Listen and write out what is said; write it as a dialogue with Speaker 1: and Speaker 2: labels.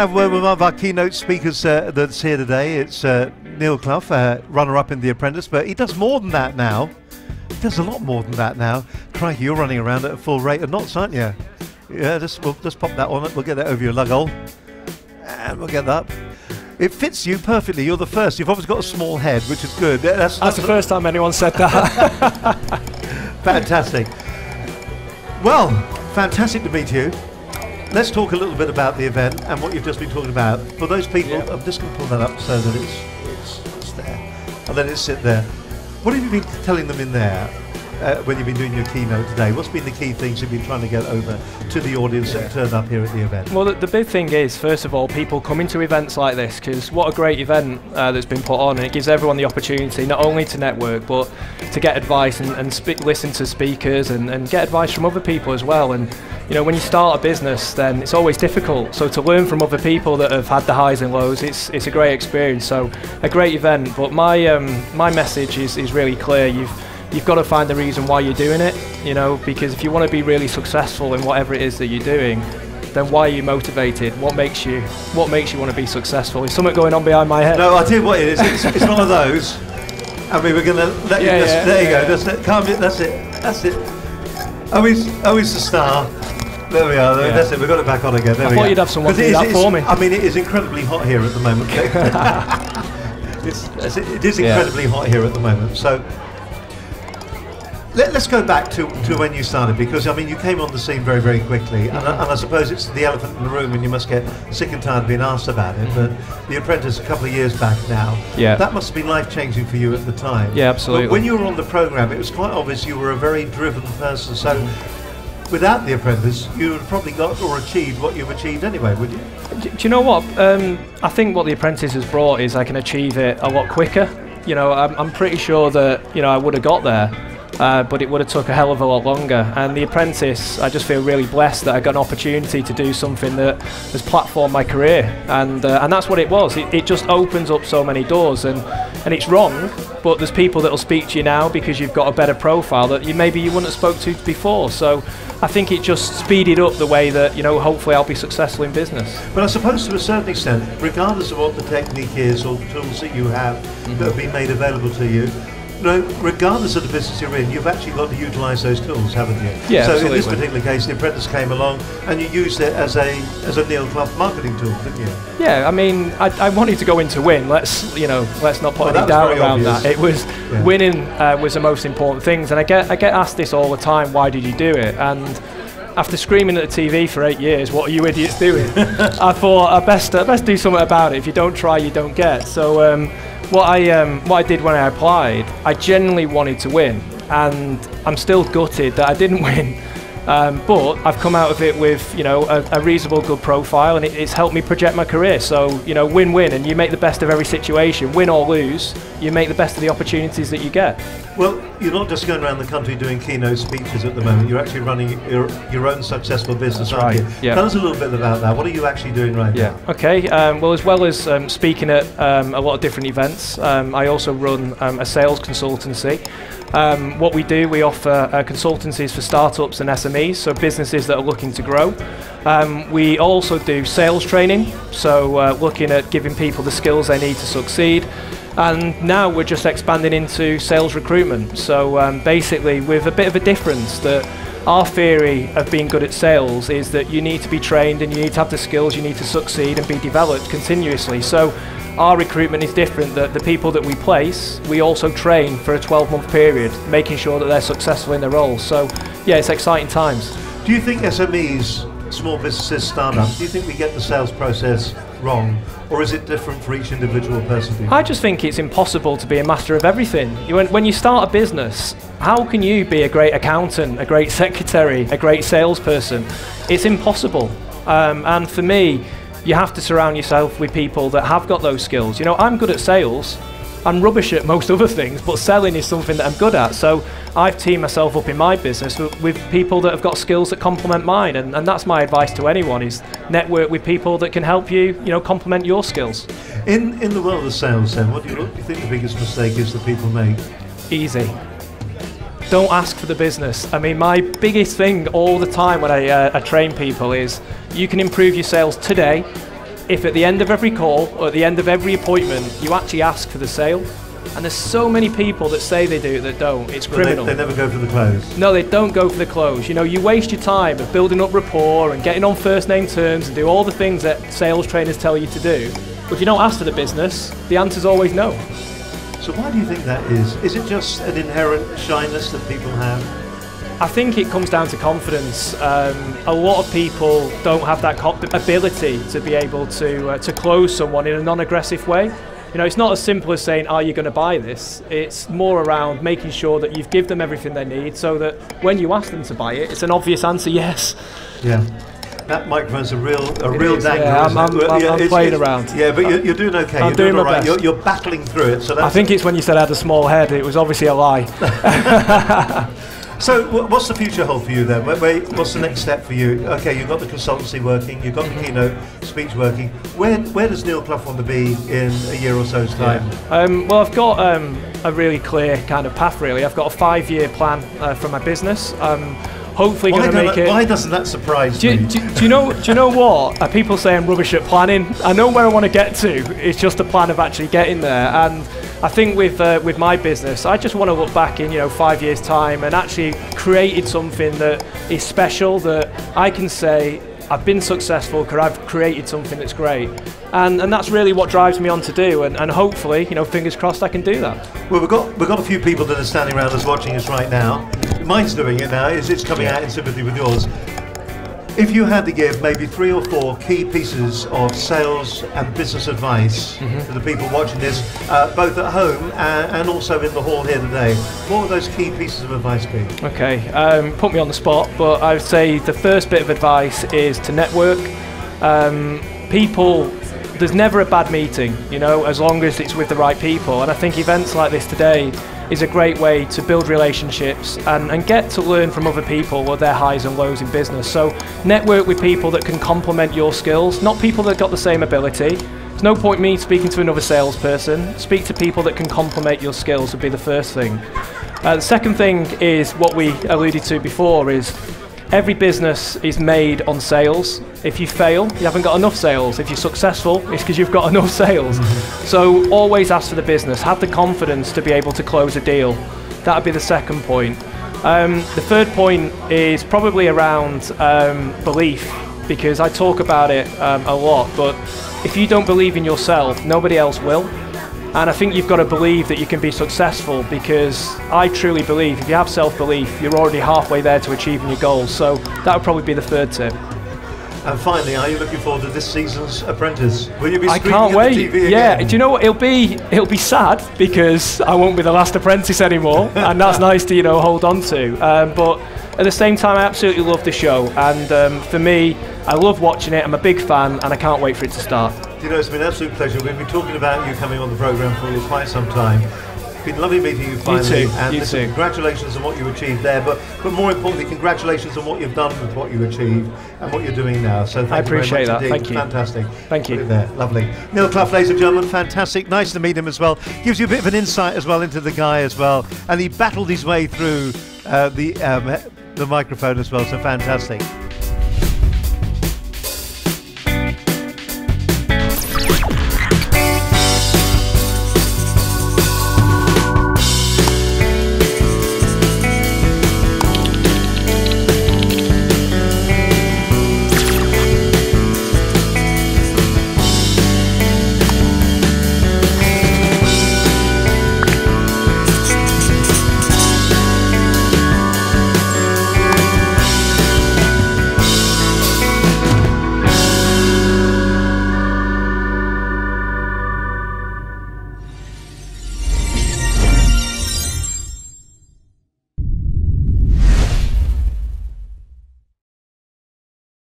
Speaker 1: have a word with one of our keynote speakers that's here today. It's Neil Clough, runner-up in The Apprentice, but he does more than that now. He does a lot more than that now. Crikey, you're running around at a full rate of knots, aren't you? Yeah, we'll just pop that on. We'll get that over your lug hole. And we'll get that up. It fits you perfectly. You're the first. You've obviously got a small head, which is good.
Speaker 2: That's the first time anyone said that.
Speaker 1: Fantastic. Well, fantastic to meet you. Let's talk a little bit about the event and what you've just been talking about. For those people, I'm just going to pull that up so that it's there. And then it's sit there. What have you been telling them in there when you've been doing your keynote today? What's been the key things you've been trying to get over to the audience that turn up here at the event?
Speaker 2: Well, the big thing is, first of all, people coming to events like this, because what a great event that's been put on, and it gives everyone the opportunity not only to network, but to get advice and listen to speakers and get advice from other people as well. And you know, when you start a business, then it's always difficult. So to learn from other people that have had the highs and lows, it's a great experience. So a great event. But my message is really clear. You've got to find the reason why you're doing it, you know, because if you want to be really successful in whatever it is that you're doing, then why are you motivated? What makes you want to be successful? Is something going on behind my head?
Speaker 1: No, I'll tell you what it is. It's one of those. I mean, we're going to let you just, there you go. Just calm it. That's it. That's it. Oh, he's the star. There we are. That's it. We've got it back on again. There we go.
Speaker 2: I thought you'd have someone do that for me.
Speaker 1: I mean, it is incredibly hot here at the moment. It is incredibly hot here at the moment. So let's go back to when you started, because I mean, you came on the scene very, very quickly, and I suppose it's the elephant in the room, and you must get sick and tired of being asked about it. But The Apprentice, a couple of years back now, that must have been life-changing for you at the time.
Speaker 2: Yeah, absolutely.
Speaker 1: But when you were on the program, it was quite obvious you were a very driven person. So without The Apprentice, you would have probably got or achieved what you've achieved anyway, would you?
Speaker 2: Do you know what? I think what The Apprentice has brought is I can achieve it a lot quicker. You know, I'm pretty sure that, you know, I would have got there. But it would have took a hell of a lot longer. And The Apprentice, I just feel really blessed that I got an opportunity to do something that has platformed my career, and that's what it was. It just opens up so many doors, and it's wrong, but there's people that will speak to you now because you've got a better profile that maybe you wouldn't have spoke to before. So I think it just speeded up the way that, you know, hopefully I'll be successful in business.
Speaker 1: But I suppose to a certain extent, regardless of what the technique is or the tools that you have that have been made available to you, no, regardless of the business you're in, you've actually got to utilise those tools, haven't you?
Speaker 2: Yeah,
Speaker 1: so
Speaker 2: absolutely.
Speaker 1: In this particular case, The Apprentice came along, and you used it as a Neil Clough marketing tool, didn't you?
Speaker 2: Yeah, I mean, I wanted to go in to win. Let's not put any doubt around that. It was winning was the most important things, and I get asked this all the time. Why did you do it? And after screaming at the TV for 8 years, what are you idiots doing? I thought I best do something about it. If you don't try, you don't get. So. What I did when I applied, I genuinely wanted to win, and I'm still gutted that I didn't win. But I've come out of it with, you know, a reasonable good profile, and it's helped me project my career. So, you know, win-win, and you make the best of every situation. Win or lose, you make the best of the opportunities that you get.
Speaker 1: Well, you're not just going around the country doing keynote speeches at the moment. You're actually running your own successful business, aren't you?
Speaker 2: Yeah.
Speaker 1: Tell us a little bit about that. What are you actually doing right now?
Speaker 2: Okay. Well, as well as speaking at a lot of different events, I also run a sales consultancy. What we do, we offer consultancies for startups and SMEs, so businesses that are looking to grow. We also do sales training, so looking at giving people the skills they need to succeed. And now we're just expanding into sales recruitment. So basically, with a bit of a difference, that our theory of being good at sales is that you need to be trained and you need to have the skills, you need to succeed and be developed continuously. So our recruitment is different, that the people that we place, we also train for a 12-month period, making sure that they're successful in their roles. So yeah, it's exciting times.
Speaker 1: Do you think SMEs, small businesses, startups, do you think we get the sales process wrong, or is it different for each individual person?
Speaker 2: I just think it's impossible to be a master of everything. When you start a business, how can you be a great accountant, a great secretary, a great salesperson? It's impossible. And for me, you have to surround yourself with people that have got those skills. You know, I'm good at sales. I'm rubbish at most other things, but selling is something that I'm good at. So I've teamed myself up in my business with people that have got skills that complement mine, and that's my advice to anyone, is network with people that can help you, you know, complement your skills.
Speaker 1: In the world of sales then, what do you think the biggest mistake is that people make?
Speaker 2: Easy. Don't ask for the business. I mean, my biggest thing all the time when I train people is, you can improve your sales today, if at the end of every call or at the end of every appointment you actually ask for the sale. And there's so many people that say they do that don't. It's criminal.
Speaker 1: They never go for the close.
Speaker 2: No, they don't go for the close. You know, you waste your time of building up rapport and getting on first name terms and do all the things that sales trainers tell you to do. But if you don't ask for the business, the answer's always no.
Speaker 1: So why do you think that is? Is it just an inherent shyness that people have?
Speaker 2: I think it comes down to confidence. A lot of people don't have that ability to be able to close someone in a non-aggressive way. You know, it's not as simple as saying, are you going to buy this? It's more around making sure that you've given them everything they need so that when you ask them to buy it, it's an obvious answer, yes.
Speaker 1: Yeah. That microphone's a real dangler.
Speaker 2: Yeah, I'm playing around.
Speaker 1: Yeah, but you're doing okay.
Speaker 2: I'm doing
Speaker 1: all
Speaker 2: my
Speaker 1: right.
Speaker 2: best.
Speaker 1: You're battling through it. So that's
Speaker 2: I think it's when you said I had a small head, it was obviously a lie.
Speaker 1: So what's the future hold for you then? What's the next step for you? Okay, you've got the consultancy working, you've got the keynote speech working. Where does Neil Clough want to be in a year or so's time?
Speaker 2: Well, I've got a really clear kind of path really. I've got a 5-year plan for my business. Hopefully going to make it.
Speaker 1: Why doesn't that surprise me?
Speaker 2: Do you know what? People say I'm rubbish at planning. I know where I want to get to. It's just a plan of actually getting there. And I think with my business, I just want to look back in 5 years' time and actually created something that is special, that I can say I've been successful because I've created something that's great. And that's really what drives me on to do, and hopefully, fingers crossed I can do that.
Speaker 1: Well, we've got a few people that are standing around us watching us right now. Mine's doing it now, it's coming out in sympathy with yours. If you had to give maybe 3 or 4 key pieces of sales and business advice to the people watching this, both at home and also in the hall here today, what would those key pieces of advice be?
Speaker 2: Okay, put me on the spot, but I would say the first bit of advice is to network. There's never a bad meeting, as long as it's with the right people. And I think events like this today is a great way to build relationships and get to learn from other people what their highs and lows in business. So network with people that can complement your skills, not people that got the same ability. There's no point me speaking to another salesperson. Speak to people that can complement your skills would be the first thing. The second thing is what we alluded to before, is every business is made on sales. If you fail, you haven't got enough sales. If you're successful, it's because you've got enough sales. So always ask for the business. Have the confidence to be able to close a deal. That would be the second point. The third point is probably around belief, because I talk about it a lot, but if you don't believe in yourself, nobody else will. And I think you've got to believe that you can be successful, because I truly believe if you have self-belief, you're already halfway there to achieving your goals. So that would probably be the third tip.
Speaker 1: And finally, are you looking forward to this season's Apprentice? Will you be
Speaker 2: I
Speaker 1: screaming
Speaker 2: can't
Speaker 1: at
Speaker 2: wait.
Speaker 1: the TV
Speaker 2: Yeah,
Speaker 1: again?
Speaker 2: do you know what? It'll be sad because I won't be the last Apprentice anymore, and that's nice to hold on to. But at the same time, I absolutely love the show, and for me, I love watching it. I'm a big fan, and I can't wait for it to start.
Speaker 1: It's been an absolute pleasure. We've been talking about you coming on the programme for quite some time. It's been lovely meeting you finally.
Speaker 2: You too.
Speaker 1: And
Speaker 2: You
Speaker 1: listen,
Speaker 2: too.
Speaker 1: Congratulations on what you achieved there, but more importantly, congratulations on what you've done with what you achieved and what you're doing now. So
Speaker 2: I appreciate that.
Speaker 1: Indeed.
Speaker 2: Thank you.
Speaker 1: Fantastic.
Speaker 2: Thank you.
Speaker 1: Put it there. Lovely. Neil Clough, ladies and gentlemen, fantastic. Nice to meet him as well. Gives you a bit of an insight as well into the guy as well. And he battled his way through the microphone as well, so fantastic.